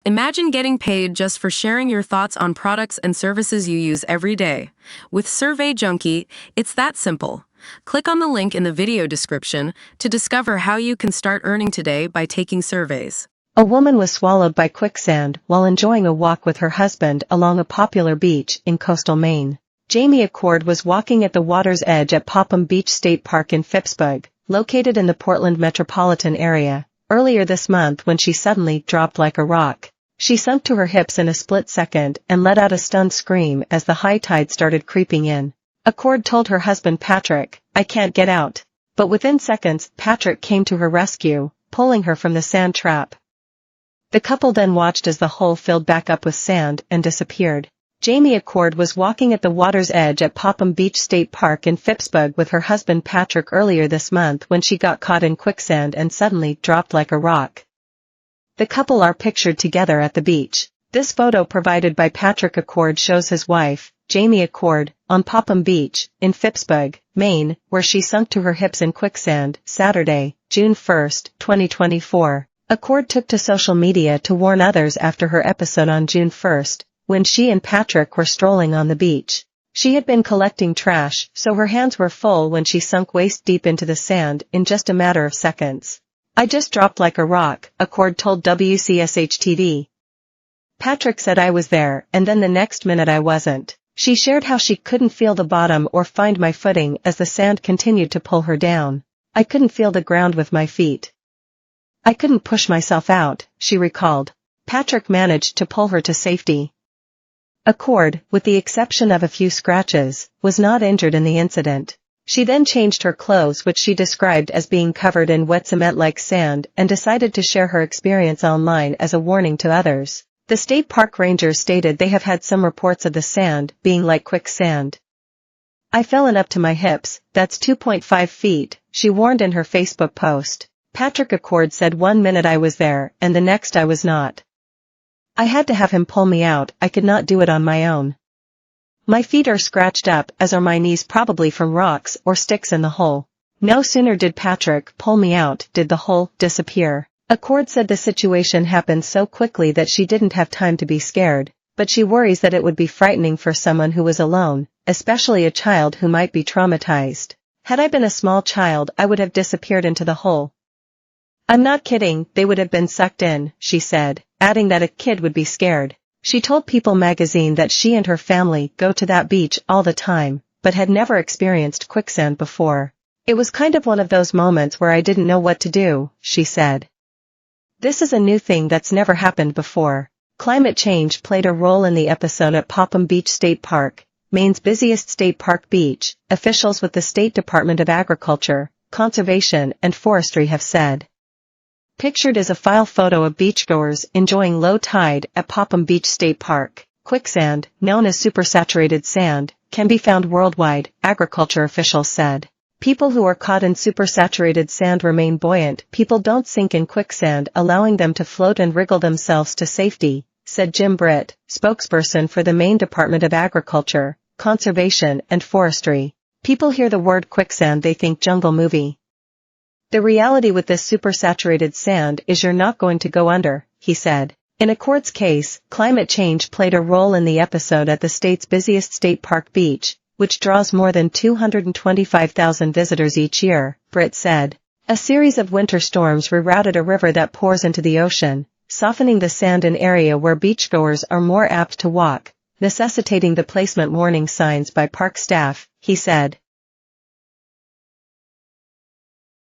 Imagine getting paid just for sharing your thoughts on products and services you use every day. With Survey Junkie, it's that simple. Click on the link in the video description to discover how you can start earning today by taking surveys. A woman was swallowed by quicksand while enjoying a walk with her husband along a popular beach in coastal Maine. Jamie Accord was walking at the water's edge at Popham Beach State Park in Phippsburg, located in the Portland metropolitan area, earlier this month when she suddenly dropped like a rock. She sunk to her hips in a split second and let out a stunned scream as the high tide started creeping in. Accord told her husband Patrick, "I can't get out." But within seconds, Patrick came to her rescue, pulling her from the sand trap. The couple then watched as the hole filled back up with sand and disappeared. Jamie Accord was walking at the water's edge at Popham Beach State Park in Phippsburg with her husband Patrick earlier this month when she got caught in quicksand and suddenly dropped like a rock. The couple are pictured together at the beach. This photo provided by Patrick Accord shows his wife, Jamie Accord, on Popham Beach, in Phippsburg, Maine, where she sunk to her hips in quicksand, Saturday, June 1, 2024. Accord took to social media to warn others after her episode on June 1, when she and Patrick were strolling on the beach. She had been collecting trash, so her hands were full when she sunk waist-deep into the sand in just a matter of seconds. "I just dropped like a rock," Accord told WCSH-TV. Patrick said, "I was there, and then the next minute I wasn't." She shared how she couldn't feel the bottom or find my footing as the sand continued to pull her down. "I couldn't feel the ground with my feet. I couldn't push myself out," she recalled. Patrick managed to pull her to safety. Accord, with the exception of a few scratches, was not injured in the incident. She then changed her clothes, which she described as being covered in wet cement-like sand, and decided to share her experience online as a warning to others. The state park rangers stated they have had some reports of the sand being like quicksand. "I fell in up to my hips, that's 2.5 feet, she warned in her Facebook post. Patrick Accord said, "1 minute I was there, and the next I was not. I had to have him pull me out, I could not do it on my own. My feet are scratched up, as are my knees, probably from rocks or sticks in the hole. No sooner did Patrick pull me out did the hole disappear." Accord said the situation happened so quickly that she didn't have time to be scared, but she worries that it would be frightening for someone who was alone, especially a child who might be traumatized. "Had I been a small child, I would have disappeared into the hole. I'm not kidding, they would have been sucked in," she said, adding that a kid would be scared. She told People magazine that she and her family go to that beach all the time, but had never experienced quicksand before. "It was kind of one of those moments where I didn't know what to do," she said. "This is a new thing that's never happened before." Climate change played a role in the episode at Popham Beach State Park, Maine's busiest state park beach, officials with the State Department of Agriculture, Conservation and Forestry have said. Pictured is a file photo of beachgoers enjoying low tide at Popham Beach State Park. Quicksand, known as supersaturated sand, can be found worldwide, agriculture officials said. People who are caught in supersaturated sand remain buoyant. People don't sink in quicksand, allowing them to float and wriggle themselves to safety, said Jim Britt, spokesperson for the Maine Department of Agriculture, Conservation and Forestry. People hear the word quicksand, they think jungle movie. "The reality with this supersaturated sand is you're not going to go under," he said. In Accord's case, climate change played a role in the episode at the state's busiest state park beach, which draws more than 225,000 visitors each year, Britt said. A series of winter storms rerouted a river that pours into the ocean, softening the sand, an area where beachgoers are more apt to walk, necessitating the placement warning signs by park staff, he said.